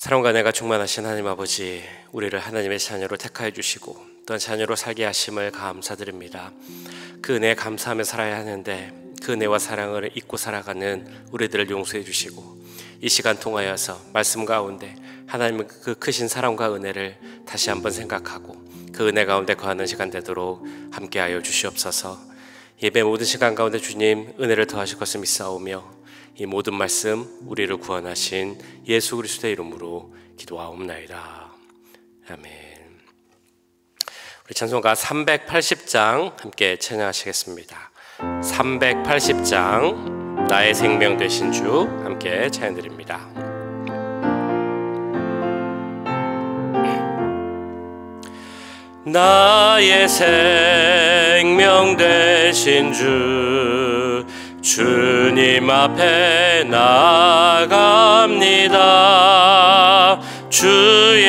사랑과 은혜가 충만하신 하나님 아버지, 우리를 하나님의 자녀로 택하여 주시고 또한 자녀로 살게 하심을 감사드립니다. 그 은혜에 감사하며 살아야 하는데 그 은혜와 사랑을 잊고 살아가는 우리들을 용서해 주시고 이 시간 통하여서 말씀 가운데 하나님의 그 크신 사랑과 은혜를 다시 한번 생각하고 그 은혜 가운데 거하는 시간 되도록 함께하여 주시옵소서. 예배 모든 시간 가운데 주님 은혜를 더하실 것을 믿사오며 이 모든 말씀 우리를 구원하신 예수 그리스도의 이름으로 기도하옵나이다. 아멘. 우리 찬송가 380장 함께 찬양하시겠습니다. 380장 나의 생명 되신 주 함께 찬양드립니다. 나의 생명 되신 주 주님 앞에 나아갑니다. 주의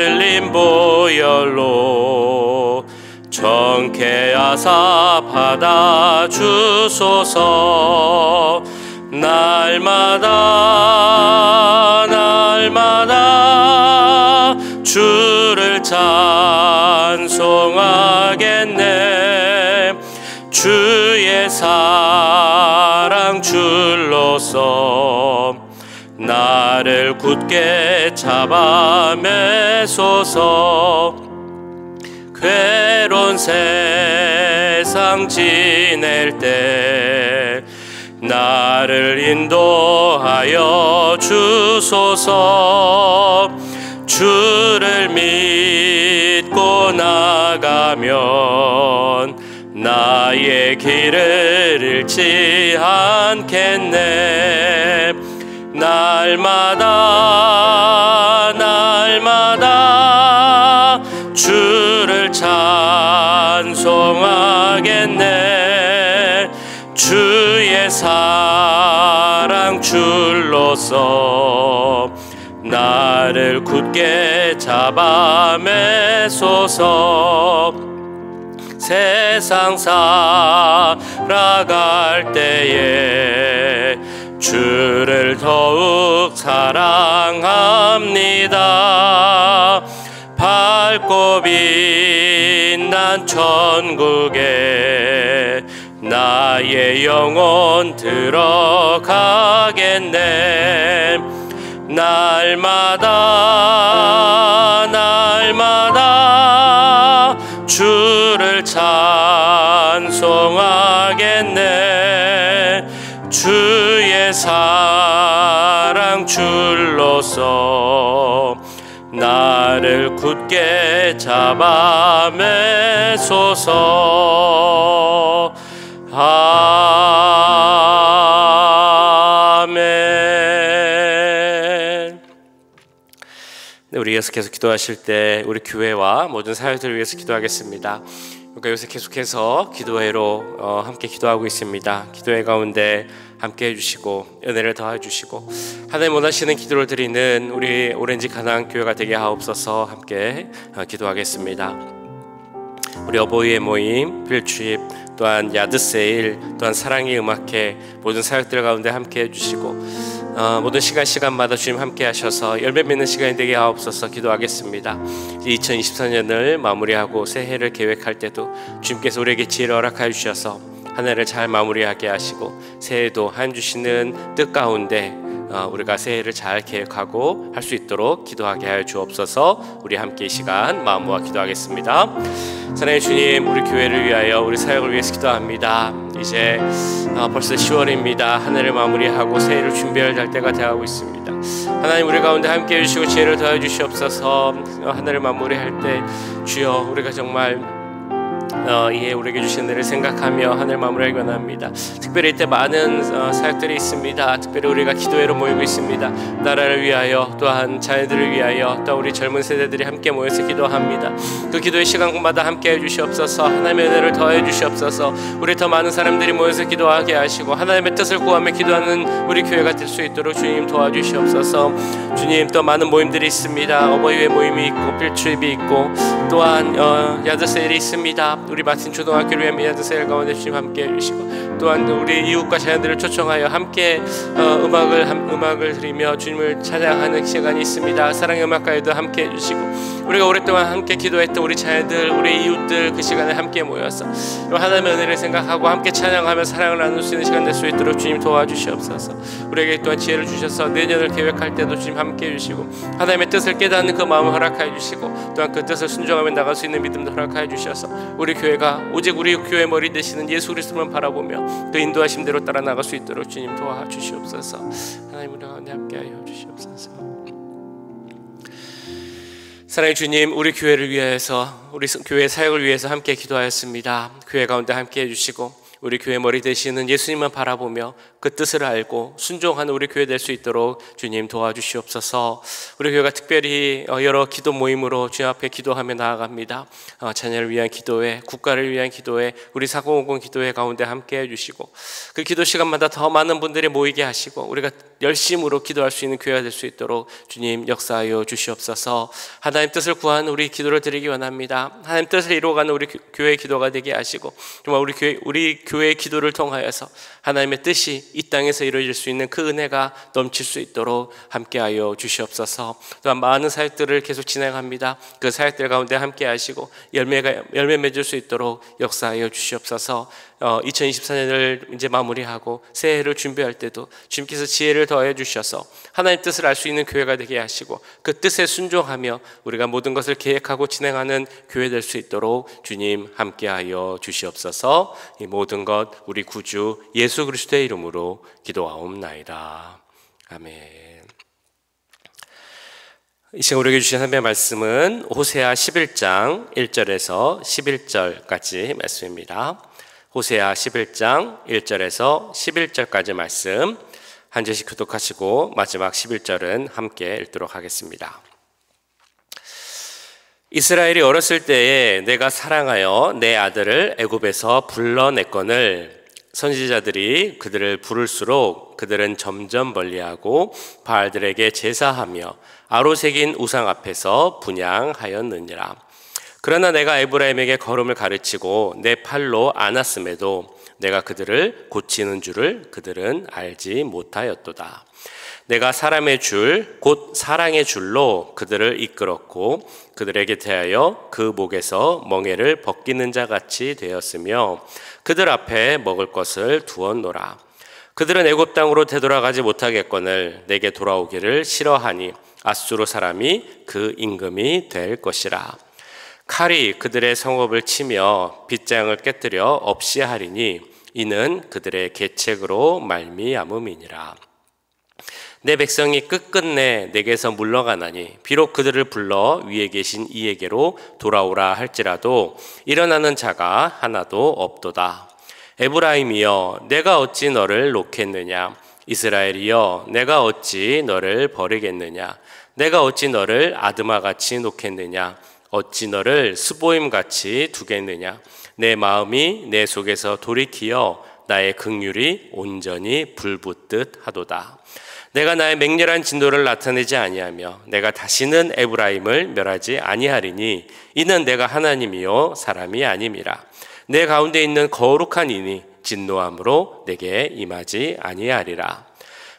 흘린 보혈로 정케하사 받아주소서. 날마다 주를 찬송하겠네. 주의 사랑 줄로서 나를 굳게 잡아 매소서. 괴로운 세상 지낼 때 나를 인도하여 주소서. 주를 믿고 나가면 나의 길을 잃지 않겠네. 날마다 주를 찬송하겠네. 주의 사랑 줄로서 나를 굳게 잡아 매소서. 세상 살아갈 때에 주를 더욱 사랑합니다. 밝고 빛난 천국에 나의 영혼 들어가겠네. 날마다 주를 찬송하겠네. 주의 사랑 줄로서 나를 굳게 잡아 매소서. 아멘. 우리 이어서 계속 기도하실 때 우리 교회와 모든 사역들을 위해서 기도하겠습니다. 그러니까 요새 계속해서 기도회로 함께 기도하고 있습니다. 기도회 가운데 함께 해주시고 은혜를 더해주시고 하나님 원하시는 기도를 드리는 우리 오렌지 가나안 교회가 되게 하옵소서. 함께 기도하겠습니다. 우리 어버이의 모임, 필주입, 또한 야드세일, 또한 사랑의 음악회 모든 사역들 가운데 함께 해주시고 모든 시간마다 주님 함께 하셔서 열매 맺는 시간이 되게 하옵소서. 기도하겠습니다. 2024년을 마무리하고 새해를 계획할 때도 주님께서 우리에게 지혜를 허락하여 주셔서 한 해를 잘 마무리하게 하시고 새해도 하나님 주시는 뜻 가운데 우리가 새해를 잘 계획하고 할 수 있도록 기도하게 하여 주옵소서. 우리 함께 이 시간 마음 모아 기도하겠습니다. 사랑의 주님, 우리 교회를 위하여 우리 사역을 위해서 기도합니다. 이제 벌써 10월입니다. 한 해를 마무리하고 새해를 준비할 때가 되어가고 있습니다. 하나님 우리 가운데 함께 해주시고 지혜를 더해 주시옵소서. 한 해를 마무리할 때 주여 우리가 정말 이에 우리에게 주신 은혜를 생각하며 하늘 마무리하기 원합니다. 특별히 이때 많은 사역들이 있습니다. 특별히 우리가 기도회로 모이고 있습니다. 나라를 위하여 또한 자녀들을 위하여 또 우리 젊은 세대들이 함께 모여서 기도합니다. 그 기도의 시간마다 함께 해주시옵소서. 하나님의 은혜를 더해 주시옵소서. 우리 더 많은 사람들이 모여서 기도하게 하시고 하나님의 뜻을 구하며 기도하는 우리 교회가 될 수 있도록 주님 도와주시옵소서. 주님 또 많은 모임들이 있습니다. 어버이회 모임이 있고 필주입이 있고 또한 야드세일이 있습니다. 우리 마틴 초등학교를 위한 야드세일 가운데 주님 함께 해주시고 또한 우리 이웃과 자녀들을 초청하여 함께 음악을 음악을 드리며 주님을 찬양하는 시간이 있습니다. 사랑의 음악가에도 함께 해주시고 우리가 오랫동안 함께 기도했던 우리 자녀들, 우리 이웃들 그 시간에 함께 모여서 하나님의 은혜를 생각하고 함께 찬양하며 사랑을 나눌 수 있는 시간 될 수 있도록 주님 도와주시옵소서. 우리에게 또한 지혜를 주셔서 내년을 계획할 때도 주님 함께 해주시고 하나님의 뜻을 깨닫는 그 마음을 허락하여 주시고 또한 그 뜻을 순종하며 나갈 수 있는 믿음도 허락하여 주셔서 우리 교회가 오직 우리 교회 머리 되시는 예수 그리스도만 바라보며 그 인도하심대로 따라 나갈 수 있도록 주님 도와주시옵소서. 하나님 우리 가운데 함께하여 주시옵소서. 사랑의 주님, 우리 교회를 위해서, 우리 교회 사역을 위해서 함께 기도하였습니다. 교회 가운데 함께 해주시고 우리 교회 머리 되시는 예수님만 바라보며 그 뜻을 알고 순종하는 우리 교회 될 수 있도록 주님 도와주시옵소서. 우리 교회가 특별히 여러 기도 모임으로 주님 앞에 기도하며 나아갑니다. 자녀를 위한 기도회, 국가를 위한 기도회, 우리 4050 기도회 가운데 함께 해주시고 그 기도 시간마다 더 많은 분들이 모이게 하시고 우리가 열심으로 기도할 수 있는 교회가 될 수 있도록 주님 역사하여 주시옵소서. 하나님 뜻을 구하는 우리 기도를 드리기 원합니다. 하나님 뜻을 이루어가는 우리 교회의 기도가 되게 하시고 정말 우리 교회의 기도를 통하여서 하나님의 뜻이 이 땅에서 이루어질 수 있는 그 은혜가 넘칠 수 있도록 함께하여 주시옵소서. 또한 많은 사역들을 계속 진행합니다. 그 사역들 가운데 함께 하시고 열매 맺을 수 있도록 역사하여 주시옵소서. 2024년을 이제 마무리하고 새해를 준비할 때도 주님께서 지혜를 더해 주셔서 하나님 뜻을 알 수 있는 교회가 되게 하시고 그 뜻에 순종하며 우리가 모든 것을 계획하고 진행하는 교회 될 수 있도록 주님 함께하여 주시옵소서. 이 모든 것 우리 구주 예수 그리스도의 이름으로 기도하옵나이다. 아멘. 이 시간 우리에게 주신 하나님의 말씀은 호세아 11장 1절에서 11절까지 말씀입니다. 호세아 11장 1절에서 11절까지 말씀 한 절씩 교독하시고 마지막 11절은 함께 읽도록 하겠습니다. 이스라엘이 어렸을 때에 내가 사랑하여 내 아들을 애굽에서 불러냈거늘 선지자들이 그들을 부를수록 그들은 점점 멀리하고 바알들에게 제사하며 아로 새긴 우상 앞에서 분향하였느니라. 그러나 내가 에브라임에게 걸음을 가르치고 내 팔로 안았음에도 내가 그들을 고치는 줄을 그들은 알지 못하였도다. 내가 사람의 줄 곧 사랑의 줄로 그들을 이끌었고 그들에게 대하여 그 목에서 멍에를 벗기는 자 같이 되었으며 그들 앞에 먹을 것을 두었노라. 그들은 애굽 땅으로 되돌아가지 못하겠거늘 내게 돌아오기를 싫어하니 앗수르 사람이 그 임금이 될 것이라. 칼이 그들의 성읍을 치며 빗장을 깨뜨려 없이 하리니 이는 그들의 계책으로 말미암음이니라. 내 백성이 끝끝내 내게서 물러가나니 비록 그들을 불러 위에 계신 이에게로 돌아오라 할지라도 일어나는 자가 하나도 없도다. 에브라임이여 내가 어찌 너를 놓겠느냐. 이스라엘이여 내가 어찌 너를 버리겠느냐. 내가 어찌 너를 아드마같이 놓겠느냐. 어찌 너를 스보임같이 두겠느냐. 내 마음이 내 속에서 돌이키어 나의 긍휼이 온전히 불붙듯 하도다. 내가 나의 맹렬한 진노를 나타내지 아니하며 내가 다시는 에브라임을 멸하지 아니하리니 이는 내가 하나님이요 사람이 아님이라. 내 가운데 있는 거룩한 이니 진노함으로 내게 임하지 아니하리라.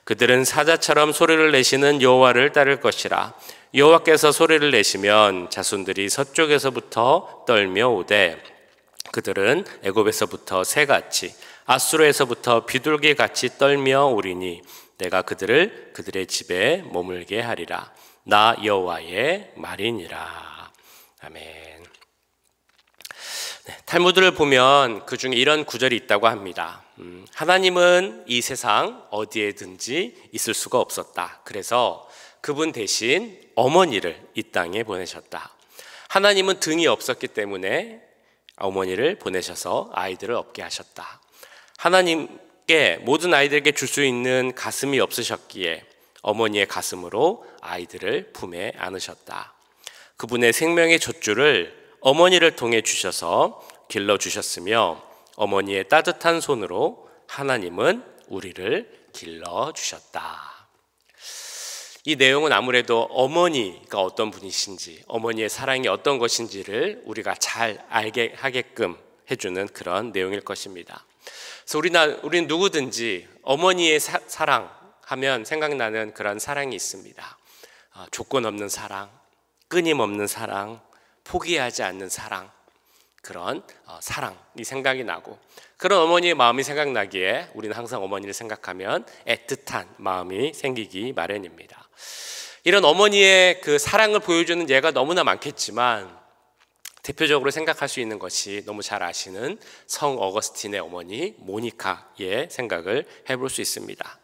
그들은 사자처럼 소리를 내시는 여호와를 따를 것이라. 여호와께서 소리를 내시면 자손들이 서쪽에서부터 떨며 오되 그들은 애굽에서부터 새같이 앗수르에서부터 비둘기같이 떨며 오리니 내가 그들을 그들의 집에 머물게 하리라. 나 여호와의 말이니라. 아멘. 탈무드를 보면 그 중에 이런 구절이 있다고 합니다. 하나님은 이 세상 어디에든지 있을 수가 없었다. 그래서 그분 대신 어머니를 이 땅에 보내셨다. 하나님은 등이 없었기 때문에 어머니를 보내셔서 아이들을 얻게 하셨다. 하나님께 모든 아이들에게 줄 수 있는 가슴이 없으셨기에 어머니의 가슴으로 아이들을 품에 안으셨다. 그분의 생명의 젖줄을 어머니를 통해 주셔서 길러주셨으며 어머니의 따뜻한 손으로 하나님은 우리를 길러주셨다. 이 내용은 아무래도 어머니가 어떤 분이신지 어머니의 사랑이 어떤 것인지를 우리가 잘 알게 하게끔 해주는 그런 내용일 것입니다. 그래서 우리는 누구든지 어머니의 사랑 하면 생각나는 그런 사랑이 있습니다. 조건 없는 사랑, 끊임없는 사랑, 포기하지 않는 사랑, 그런 사랑이 생각이 나고, 그런 어머니의 마음이 생각나기에 우리는 항상 어머니를 생각하면 애틋한 마음이 생기기 마련입니다. 이런 어머니의 그 사랑을 보여주는 예가 너무나 많겠지만 대표적으로 생각할 수 있는 것이 너무 잘 아시는 성 어거스틴의 어머니 모니카의 생각을 해볼 수 있습니다.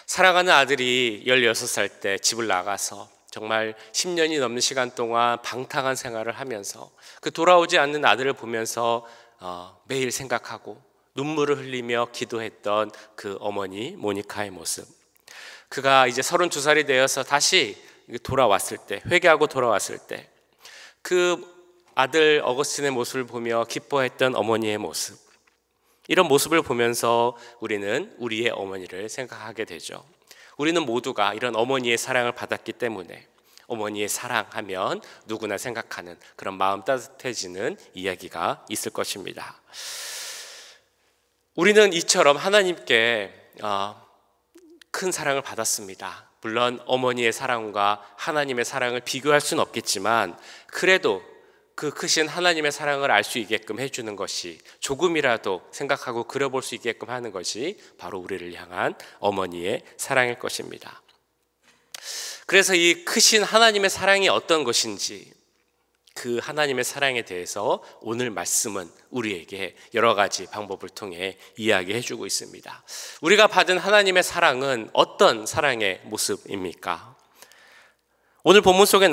사랑하는 아들이 16살 때 집을 나가서 정말 10년이 넘는 시간 동안 방탕한 생활을 하면서 그 돌아오지 않는 아들을 보면서 매일 생각하고 눈물을 흘리며 기도했던 그 어머니 모니카의 모습, 그가 이제 32살이 되어서 다시 돌아왔을 때, 회개하고 돌아왔을 때 그 아들 어거스틴의 모습을 보며 기뻐했던 어머니의 모습, 이런 모습을 보면서 우리는 우리의 어머니를 생각하게 되죠. 우리는 모두가 이런 어머니의 사랑을 받았기 때문에 어머니의 사랑하면 누구나 생각하는 그런 마음 따뜻해지는 이야기가 있을 것입니다. 우리는 이처럼 하나님께 큰 사랑을 받았습니다. 물론 어머니의 사랑과 하나님의 사랑을 비교할 수는 없겠지만 그래도 그 크신 하나님의 사랑을 알 수 있게끔 해주는 것이, 조금이라도 생각하고 그려볼 수 있게끔 하는 것이 바로 우리를 향한 어머니의 사랑일 것입니다. 그래서 이 크신 하나님의 사랑이 어떤 것인지, 그 하나님의 사랑에 대해서 오늘 말씀은 우리에게 여러 가지 방법을 통해 이야기해 주고 있습니다. 우리가 받은 하나님의 사랑은 어떤 사랑의 모습입니까? 오늘 본문 속에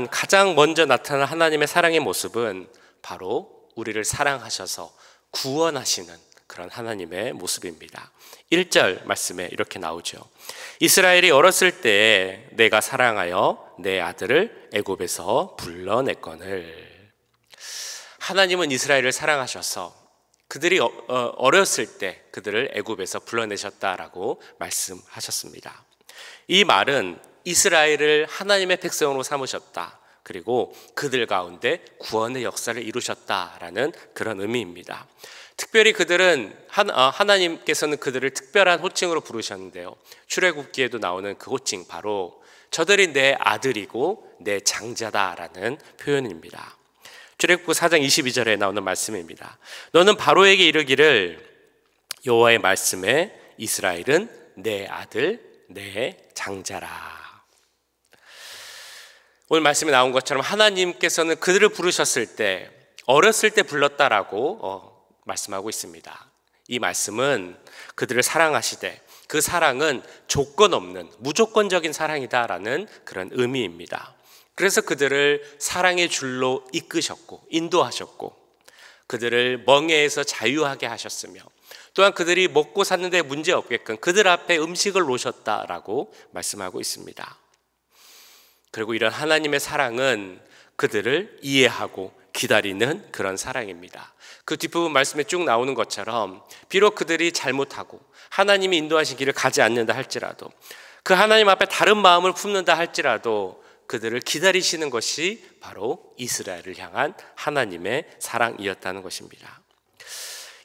가장 먼저 나타난 하나님의 사랑의 모습은 바로 우리를 사랑하셔서 구원하시는 그런 하나님의 모습입니다. 1절 말씀에 이렇게 나오죠. 이스라엘이 어렸을 때 내가 사랑하여 내 아들을 애굽에서 불러냈거늘. 하나님은 이스라엘을 사랑하셔서 그들이 어렸을 때 그들을 애굽에서 불러내셨다라고 말씀하셨습니다. 이 말은 이스라엘을 하나님의 백성으로 삼으셨다, 그리고 그들 가운데 구원의 역사를 이루셨다라는 그런 의미입니다. 특별히 그들은 하나님께서는 그들을 특별한 호칭으로 부르셨는데요, 출애굽기에도 나오는 그 호칭, 바로 저들이 내 아들이고 내 장자다라는 표현입니다. 출애굽기 4장 22절에 나오는 말씀입니다. 너는 바로에게 이르기를 여호와의 말씀에 이스라엘은 내 아들 내 장자라. 오늘 말씀에 나온 것처럼 하나님께서는 그들을 부르셨을 때 어렸을 때 불렀다라고 말씀하고 있습니다. 이 말씀은 그들을 사랑하시되 그 사랑은 조건 없는 무조건적인 사랑이다라는 그런 의미입니다. 그래서 그들을 사랑의 줄로 이끄셨고 인도하셨고 그들을 멍에에서 자유하게 하셨으며 또한 그들이 먹고 사는데 문제 없게끔 그들 앞에 음식을 놓으셨다라고 말씀하고 있습니다. 그리고 이런 하나님의 사랑은 그들을 이해하고 기다리는 그런 사랑입니다. 그 뒷부분 말씀에 쭉 나오는 것처럼 비록 그들이 잘못하고 하나님이 인도하신 길을 가지 않는다 할지라도, 그 하나님 앞에 다른 마음을 품는다 할지라도 그들을 기다리시는 것이 바로 이스라엘을 향한 하나님의 사랑이었다는 것입니다.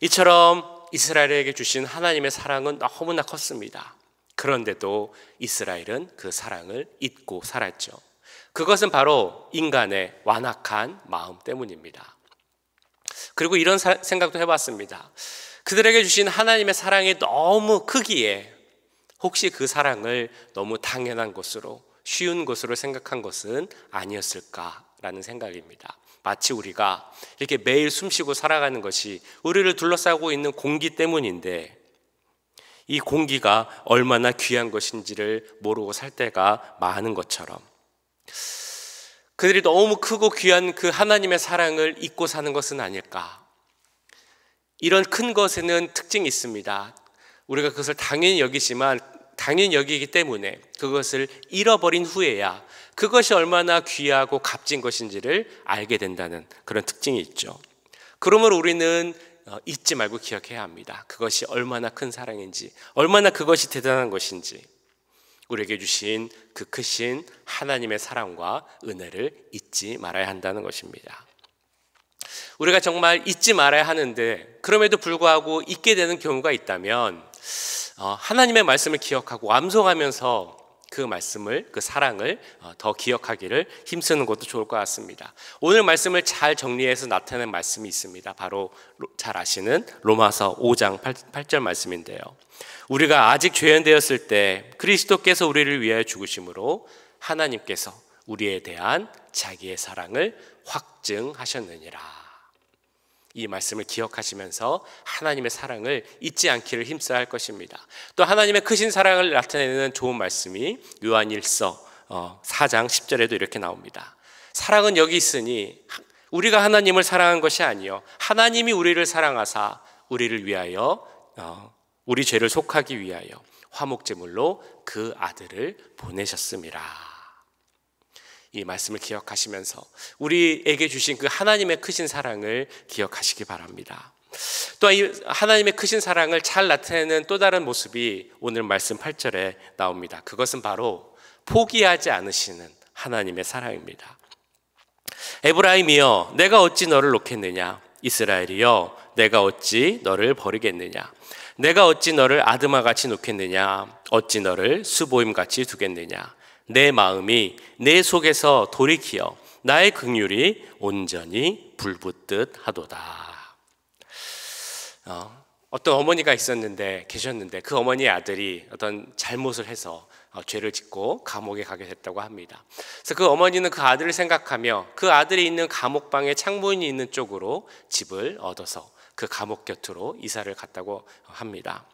이처럼 이스라엘에게 주신 하나님의 사랑은 너무나 컸습니다. 그런데도 이스라엘은 그 사랑을 잊고 살았죠. 그것은 바로 인간의 완악한 마음 때문입니다. 그리고 이런 생각도 해봤습니다. 그들에게 주신 하나님의 사랑이 너무 크기에 혹시 그 사랑을 너무 당연한 것으로, 쉬운 것으로 생각한 것은 아니었을까라는 생각입니다. 마치 우리가 이렇게 매일 숨쉬고 살아가는 것이 우리를 둘러싸고 있는 공기 때문인데 이 공기가 얼마나 귀한 것인지를 모르고 살 때가 많은 것처럼 그들이 너무 크고 귀한 그 하나님의 사랑을 잊고 사는 것은 아닐까. 이런 큰 것에는 특징이 있습니다. 우리가 그것을 당연히 여기지만 당연히 여기기 때문에 그것을 잃어버린 후에야 그것이 얼마나 귀하고 값진 것인지를 알게 된다는 그런 특징이 있죠. 그러므로 우리는 잊지 말고 기억해야 합니다. 그것이 얼마나 큰 사랑인지, 얼마나 그것이 대단한 것인지, 우리에게 주신 그 크신 하나님의 사랑과 은혜를 잊지 말아야 한다는 것입니다. 우리가 정말 잊지 말아야 하는데 그럼에도 불구하고 잊게 되는 경우가 있다면 하나님의 말씀을 기억하고 암송하면서 그 말씀을, 그 사랑을 더 기억하기를 힘쓰는 것도 좋을 것 같습니다. 오늘 말씀을 잘 정리해서 나타낸 말씀이 있습니다. 바로 잘 아시는 로마서 5장 8절 말씀인데요. 우리가 아직 죄인되었을 때 그리스도께서 우리를 위하여 죽으심으로 하나님께서 우리에 대한 자기의 사랑을 확증하셨느니라. 이 말씀을 기억하시면서 하나님의 사랑을 잊지 않기를 힘써야 할 것입니다. 또 하나님의 크신 사랑을 나타내는 좋은 말씀이 요한일서 4장 10절에도 이렇게 나옵니다. 사랑은 여기 있으니 우리가 하나님을 사랑한 것이 아니요 하나님이 우리를 사랑하사 우리를 위하여 우리 죄를 속하기 위하여 화목제물로 그 아들을 보내셨음이라. 이 말씀을 기억하시면서 우리에게 주신 그 하나님의 크신 사랑을 기억하시기 바랍니다. 또한 이 하나님의 크신 사랑을 잘 나타내는 또 다른 모습이 오늘 말씀 8절에 나옵니다. 그것은 바로 포기하지 않으시는 하나님의 사랑입니다. 에브라임이여 내가 어찌 너를 놓겠느냐, 이스라엘이여 내가 어찌 너를 버리겠느냐, 내가 어찌 너를 아드마같이 놓겠느냐, 어찌 너를 수보임같이 두겠느냐, 내 마음이 내 속에서 돌이키어 나의 긍휼이 온전히 불붙듯 하도다. 어떤 어머니가 계셨는데 그 어머니의 아들이 어떤 잘못을 해서 죄를 짓고 감옥에 가게 됐다고 합니다. 그래서 그 어머니는 그 아들을 생각하며 그 아들이 있는 감옥방에 창문이 있는 쪽으로 집을 얻어서 그 감옥 곁으로 이사를 갔다고 합니다.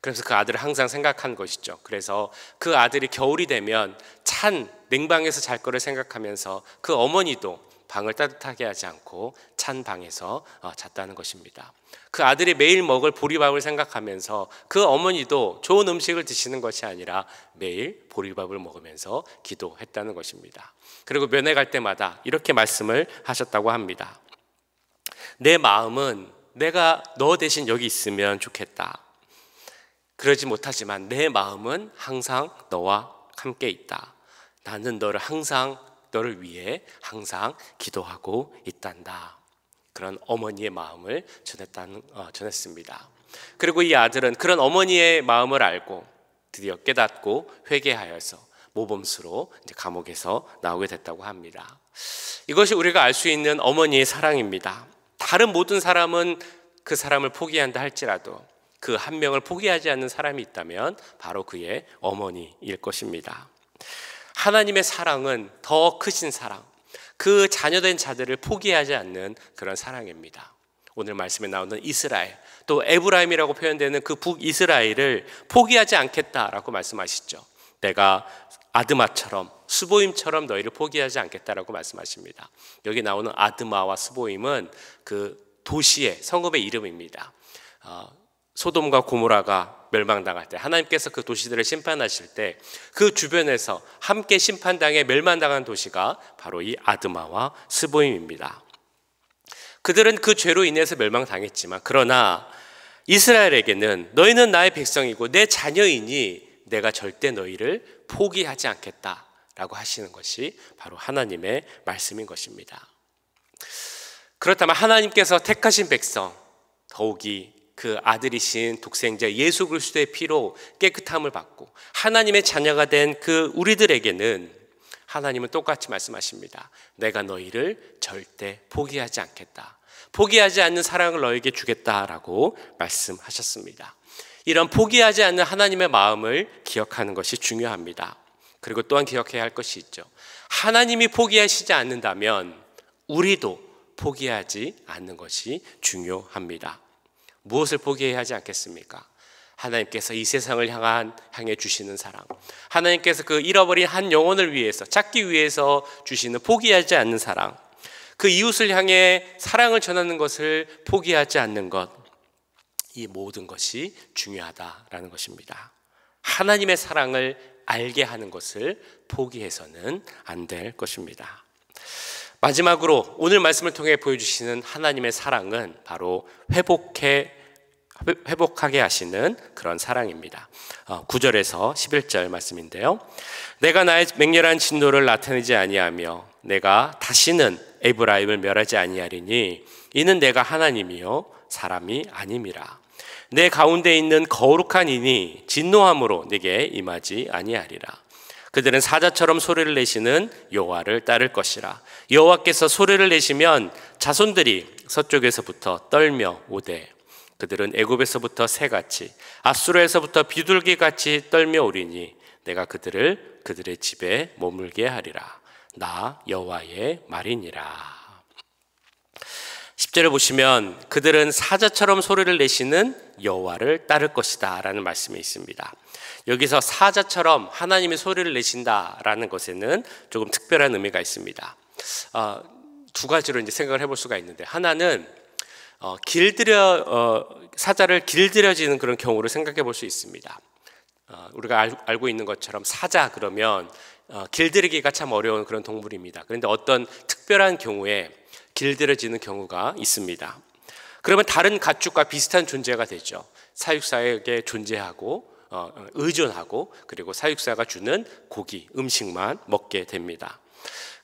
그래서 그 아들을 항상 생각한 것이죠. 그래서 그 아들이 겨울이 되면 찬 냉방에서 잘 거를 생각하면서 그 어머니도 방을 따뜻하게 하지 않고 찬 방에서 잤다는 것입니다. 그 아들이 매일 먹을 보리밥을 생각하면서 그 어머니도 좋은 음식을 드시는 것이 아니라 매일 보리밥을 먹으면서 기도했다는 것입니다. 그리고 면회 갈 때마다 이렇게 말씀을 하셨다고 합니다. 내 마음은 내가 너 대신 여기 있으면 좋겠다. 그러지 못하지만 내 마음은 항상 너와 함께 있다. 나는 너를 위해 항상 기도하고 있단다. 그런 어머니의 마음을 전했습니다. 그리고 이 아들은 그런 어머니의 마음을 알고 드디어 깨닫고 회개하여서 모범수로 이제 감옥에서 나오게 됐다고 합니다. 이것이 우리가 알 수 있는 어머니의 사랑입니다. 다른 모든 사람은 그 사람을 포기한다 할지라도 그 한 명을 포기하지 않는 사람이 있다면 바로 그의 어머니일 것입니다. 하나님의 사랑은 더 크신 사랑, 그 자녀된 자들을 포기하지 않는 그런 사랑입니다. 오늘 말씀에 나오는 이스라엘, 또 에브라임이라고 표현되는 그 북이스라엘을 포기하지 않겠다라고 말씀하시죠. 내가 아드마처럼 스보임처럼 너희를 포기하지 않겠다라고 말씀하십니다. 여기 나오는 아드마와 스보임은 그 도시의 성읍의 이름입니다. 소돔과 고모라가 멸망당할 때 하나님께서 그 도시들을 심판하실 때 그 주변에서 함께 심판당해 멸망당한 도시가 바로 이 아드마와 스보임입니다. 그들은 그 죄로 인해서 멸망당했지만 그러나 이스라엘에게는 너희는 나의 백성이고 내 자녀이니 내가 절대 너희를 포기하지 않겠다라고 하시는 것이 바로 하나님의 말씀인 것입니다. 그렇다면 하나님께서 택하신 백성, 더욱이 그 아들이신 독생자 예수 그리스도의 피로 깨끗함을 받고 하나님의 자녀가 된 그 우리들에게는 하나님은 똑같이 말씀하십니다. 내가 너희를 절대 포기하지 않겠다. 포기하지 않는 사랑을 너에게 주겠다라고 말씀하셨습니다. 이런 포기하지 않는 하나님의 마음을 기억하는 것이 중요합니다. 그리고 또한 기억해야 할 것이 있죠. 하나님이 포기하시지 않는다면 우리도 포기하지 않는 것이 중요합니다. 무엇을 포기해야 하지 않겠습니까? 하나님께서 이 세상을 향해 주시는 사랑, 하나님께서 그 잃어버린 한 영혼을 위해서 찾기 위해서 주시는 포기하지 않는 사랑, 그 이웃을 향해 사랑을 전하는 것을 포기하지 않는 것, 이 모든 것이 중요하다라는 것입니다. 하나님의 사랑을 알게 하는 것을 포기해서는 안 될 것입니다. 마지막으로 오늘 말씀을 통해 보여주시는 하나님의 사랑은 바로 회복하게 하시는 그런 사랑입니다. 9절에서 11절 말씀인데요. 내가 나의 맹렬한 진노를 나타내지 아니하며 내가 다시는 에브라임을 멸하지 아니하리니 이는 내가 하나님이요 사람이 아님이라. 내 가운데 있는 거룩한 이니 진노함으로 내게 임하지 아니하리라. 그들은 사자처럼 소리를 내시는 여호와를 따를 것이라. 여호와께서 소리를 내시면 자손들이 서쪽에서부터 떨며 오되 그들은 애굽에서부터 새같이 아수르에서부터 비둘기같이 떨며 오리니 내가 그들을 그들의 집에 머물게 하리라. 나 여호와의 말이니라. 10절을 보시면 그들은 사자처럼 소리를 내시는 여호와를 따를 것이다 라는 말씀이 있습니다. 여기서 사자처럼 하나님의 소리를 내신다라는 것에는 조금 특별한 의미가 있습니다. 두 가지로 이제 생각을 해볼 수가 있는데, 하나는 사자를 길들여지는 그런 경우를 생각해 볼 수 있습니다. 우리가 알고 있는 것처럼 사자 그러면 길들이기가 참 어려운 그런 동물입니다. 그런데 어떤 특별한 경우에 길들여지는 경우가 있습니다. 그러면 다른 가축과 비슷한 존재가 되죠. 사육사에게 존재하고 의존하고 그리고 사육사가 주는 고기, 음식만 먹게 됩니다.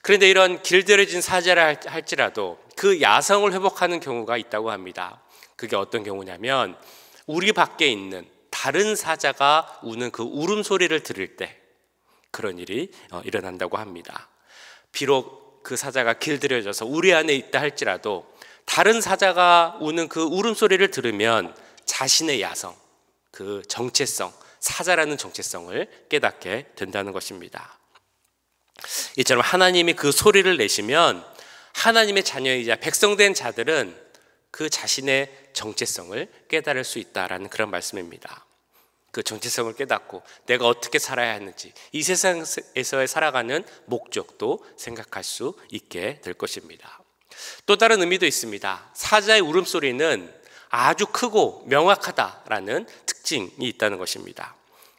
그런데 이런 길들여진 사자라 할지라도 그 야성을 회복하는 경우가 있다고 합니다. 그게 어떤 경우냐면 우리 밖에 있는 다른 사자가 우는 그 울음소리를 들을 때 그런 일이 일어난다고 합니다. 비록 그 사자가 길들여져서 우리 안에 있다 할지라도 다른 사자가 우는 그 울음소리를 들으면 자신의 야성, 그 정체성, 사자라는 정체성을 깨닫게 된다는 것입니다. 이처럼 하나님이 그 소리를 내시면 하나님의 자녀이자 백성된 자들은 그 자신의 정체성을 깨달을 수 있다라는 그런 말씀입니다. 그 정체성을 깨닫고 내가 어떻게 살아야 하는지, 이 세상에서 살아가는 목적도 생각할 수 있게 될 것입니다. 또 다른 의미도 있습니다. 사자의 울음소리는 아주 크고 명확하다라는 특징이 있다는 것입니다.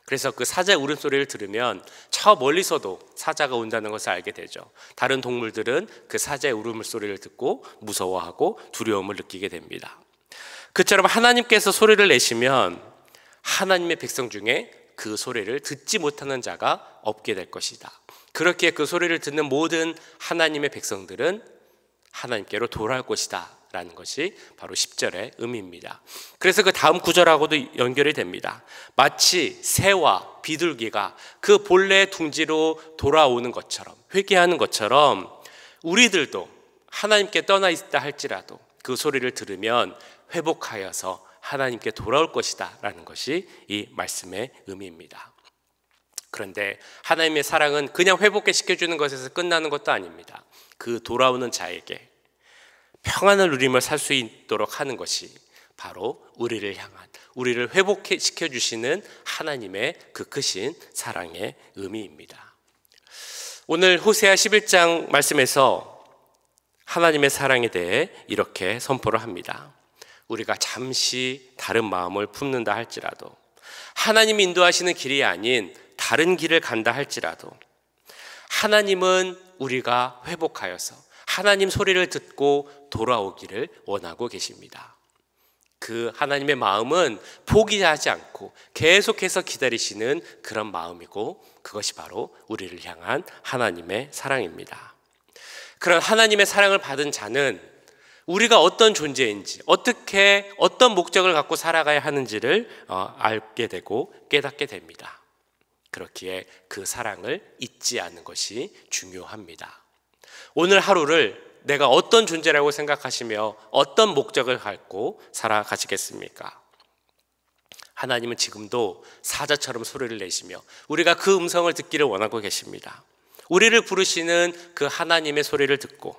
그래서 그 사자의 울음소리를 들으면 저 멀리서도 사자가 온다는 것을 알게 되죠. 다른 동물들은 그 사자의 울음소리를 듣고 무서워하고 두려움을 느끼게 됩니다. 그처럼 하나님께서 소리를 내시면 하나님의 백성 중에 그 소리를 듣지 못하는 자가 없게 될 것이다. 그렇게 그 소리를 듣는 모든 하나님의 백성들은 하나님께로 돌아올 것이다 라는 것이 바로 10절의 의미입니다. 그래서 그 다음 구절하고도 연결이 됩니다. 마치 새와 비둘기가 그 본래의 둥지로 돌아오는 것처럼, 회개하는 것처럼 우리들도 하나님께 떠나 있다 할지라도 그 소리를 들으면 회복하여서 하나님께 돌아올 것이다 라는 것이 이 말씀의 의미입니다. 그런데 하나님의 사랑은 그냥 회복해 시켜주는 것에서 끝나는 것도 아닙니다. 그 돌아오는 자에게 평안을 누리며 살 수 있도록 하는 것이 바로 우리를 향한, 우리를 회복해 시켜주시는 하나님의 그 크신 사랑의 의미입니다. 오늘 호세아 11장 말씀에서 하나님의 사랑에 대해 이렇게 선포를 합니다. 우리가 잠시 다른 마음을 품는다 할지라도, 하나님이 인도하시는 길이 아닌 다른 길을 간다 할지라도 하나님은 우리가 회복하여서 하나님 소리를 듣고 돌아오기를 원하고 계십니다. 그 하나님의 마음은 포기하지 않고 계속해서 기다리시는 그런 마음이고, 그것이 바로 우리를 향한 하나님의 사랑입니다. 그런 하나님의 사랑을 받은 자는 우리가 어떤 존재인지, 어떤 목적을 갖고 살아가야 하는지를 알게 되고 깨닫게 됩니다. 그렇기에 그 사랑을 잊지 않는 것이 중요합니다. 오늘 하루를 내가 어떤 존재라고 생각하시며 어떤 목적을 갖고 살아가시겠습니까? 하나님은 지금도 사자처럼 소리를 내시며 우리가 그 음성을 듣기를 원하고 계십니다. 우리를 부르시는 그 하나님의 소리를 듣고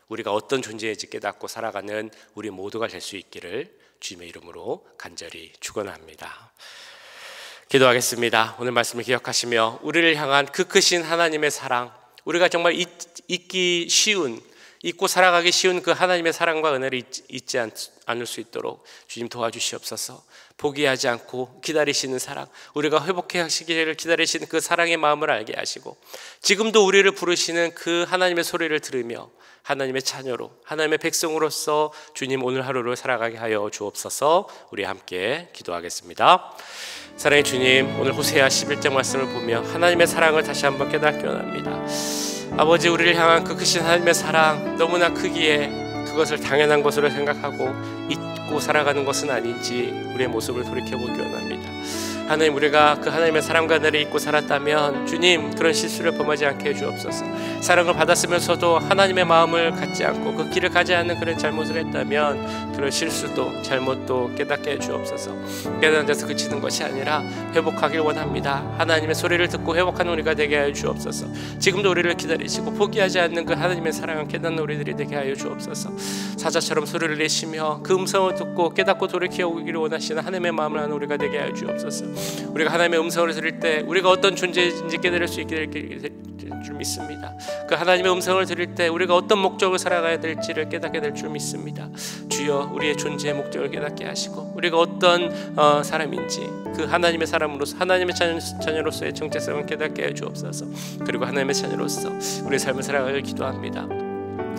우리가 어떤 존재인지 깨닫고 살아가는 우리 모두가 될 수 있기를 주님의 이름으로 간절히 축원합니다. 기도하겠습니다. 오늘 말씀을 기억하시며 우리를 향한 그 크신 하나님의 사랑, 우리가 정말 잊고 살아가기 쉬운 그 하나님의 사랑과 은혜를 잊지 않을 수 있도록 주님 도와주시옵소서. 포기하지 않고 기다리시는 사랑, 우리가 회복해 하시기를 기다리시는 그 사랑의 마음을 알게 하시고, 지금도 우리를 부르시는 그 하나님의 소리를 들으며 하나님의 자녀로, 하나님의 백성으로서 주님 오늘 하루를 살아가게 하여 주옵소서. 우리 함께 기도하겠습니다. 사랑의 주님, 오늘 호세아 11장 말씀을 보며 하나님의 사랑을 다시 한번 깨닫게 원합니다. 아버지, 우리를 향한 그 크신 하나님의 사랑 너무나 크기에 그것을 당연한 것으로 생각하고 잊고 살아가는 것은 아닌지 우리의 모습을 돌이켜보기 원합니다. 하나님, 우리가 그 하나님의 사랑과 은혜를 잊고 살았다면 주님, 그런 실수를 범하지 않게 해주옵소서. 사랑을 받았으면서도 하나님의 마음을 갖지 않고 그 길을 가지 않는 그런 잘못을 했다면 그런 실수도 잘못도 깨닫게 해주옵소서. 깨닫는 데서 그치는 것이 아니라 회복하길 원합니다. 하나님의 소리를 듣고 회복하는 우리가 되게 하여 주옵소서. 지금도 우리를 기다리시고 포기하지 않는 그 하나님의 사랑을 깨닫는 우리들이 되게 하여 주옵소서. 사자처럼 소리를 내시며 그 음성을 듣고 깨닫고 돌이켜 오기를 원하시는 하나님의 마음을 하는 우리가 되게 하여 주옵소서. 우리가 하나님의 음성을 들을 때 우리가 어떤 존재인지 깨달을 수 있게 될 줄 믿습니다. 그 하나님의 음성을 들을 때 우리가 어떤 목적을 살아가야 될지를 깨닫게 될 줄 믿습니다. 주여, 우리의 존재의 목적을 깨닫게 하시고 우리가 어떤 사람인지 그 하나님의 사람으로서, 하나님의 자녀로서의 정체성을 깨닫게 해 주옵소서. 그리고 하나님의 자녀로서 우리의 삶을 살아가길 기도합니다.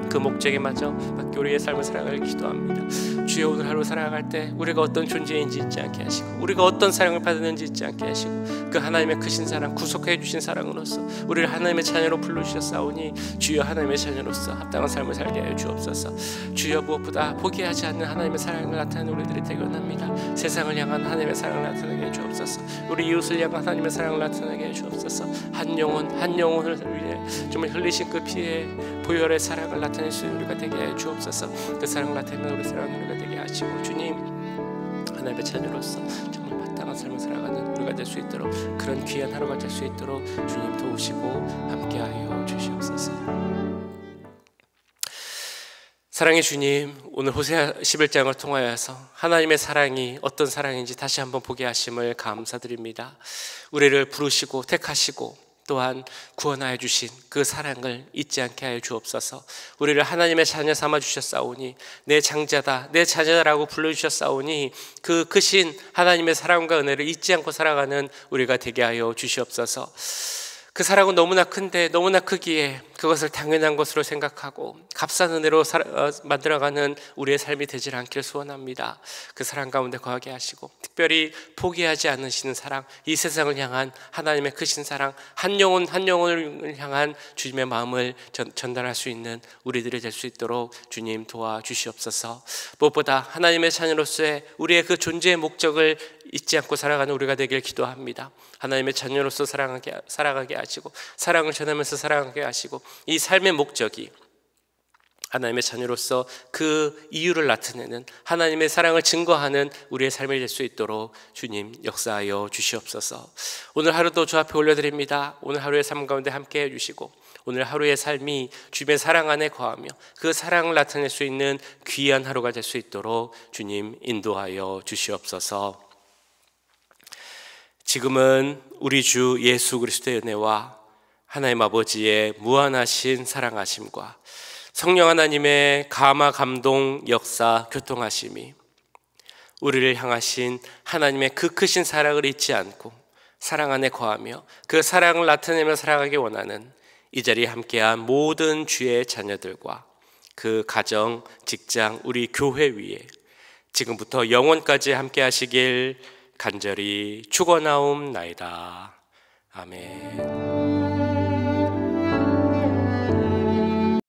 그 목적에 맞아 맞게 우리의 삶을 살아가길 기도합니다. 주여, 오늘 하루 살아갈 때 우리가 어떤 존재인지 잊지 않게 하시고 우리가 어떤 사랑을 받았는지 잊지 않게 하시고 그 하나님의 크신 사랑, 구속해 주신 사랑으로서 우리를 하나님의 자녀로 불러주셨사오니 주여, 하나님의 자녀로서 합당한 삶을 살게 하여 주옵소서. 주여, 무엇보다 포기하지 않는 하나님의 사랑을 나타내는 우리들이 되기 원합니다. 세상을 향한 하나님의 사랑을 나타내게 해 주옵소서. 우리 이웃을 향한 하나님의 사랑을 나타내게 해 주옵소서. 한 영혼을 위해 정말 흘리신 그 피의 보혈의 사랑을 나타낼 수 있는 우리가 되게 해 주옵소서. 그 사랑을 나타내는 우리 사랑하는 우리가 되게 하시고 주님, 하나님의 자녀로서 정말 마땅한 삶을 살아가는 우리가 될 수 있도록, 그런 귀한 하루가 될 수 있도록 주님 도우시고 함께하여 주시옵소서. 사랑의 주님, 오늘 호세아 11장을 통하여서 하나님의 사랑이 어떤 사랑인지 다시 한번 보게 하심을 감사드립니다. 우리를 부르시고 택하시고 또한 구원하여 주신 그 사랑을 잊지 않게 하여 주옵소서. 우리를 하나님의 자녀 삼아 주셨사오니, 내 장자다, 내 자녀라고 불러주셨사오니 그 크신 하나님의 사랑과 은혜를 잊지 않고 살아가는 우리가 되게 하여 주시옵소서. 그 사랑은 너무나 큰데 너무나 크기에 그것을 당연한 것으로 생각하고 값싼 은혜로 만들어가는 우리의 삶이 되질 않길 소원합니다. 그 사랑 가운데 거하게 하시고 특별히 포기하지 않으시는 사랑, 이 세상을 향한 하나님의 크신 사랑, 한 영혼을 향한 주님의 마음을 전달할 수 있는 우리들이 될 수 있도록 주님 도와주시옵소서. 무엇보다 하나님의 자녀로서의 우리의 그 존재의 목적을 잊지 않고 살아가는 우리가 되길 기도합니다. 하나님의 자녀로서 살아가게 하시고 사랑을 전하면서 살아가게 하시고 이 삶의 목적이 하나님의 자녀로서 그 이유를 나타내는 하나님의 사랑을 증거하는 우리의 삶이 될 수 있도록 주님 역사하여 주시옵소서. 오늘 하루도 주 앞에 올려드립니다. 오늘 하루의 삶 가운데 함께 해주시고 오늘 하루의 삶이 주님의 사랑 안에 거하며 그 사랑을 나타낼 수 있는 귀한 하루가 될 수 있도록 주님 인도하여 주시옵소서. 지금은 우리 주 예수 그리스도의 은혜와 하나님 아버지의 무한하신 사랑하심과 성령 하나님의 감화 감동 역사 교통하심이 우리를 향하신 하나님의 그 크신 사랑을 잊지 않고 사랑 안에 거하며 그 사랑을 나타내며 살아가기 원하는 이 자리에 함께한 모든 주의 자녀들과 그 가정, 직장, 우리 교회 위에 지금부터 영원까지 함께 하시길 간절히 축원하옵나이다. 아멘.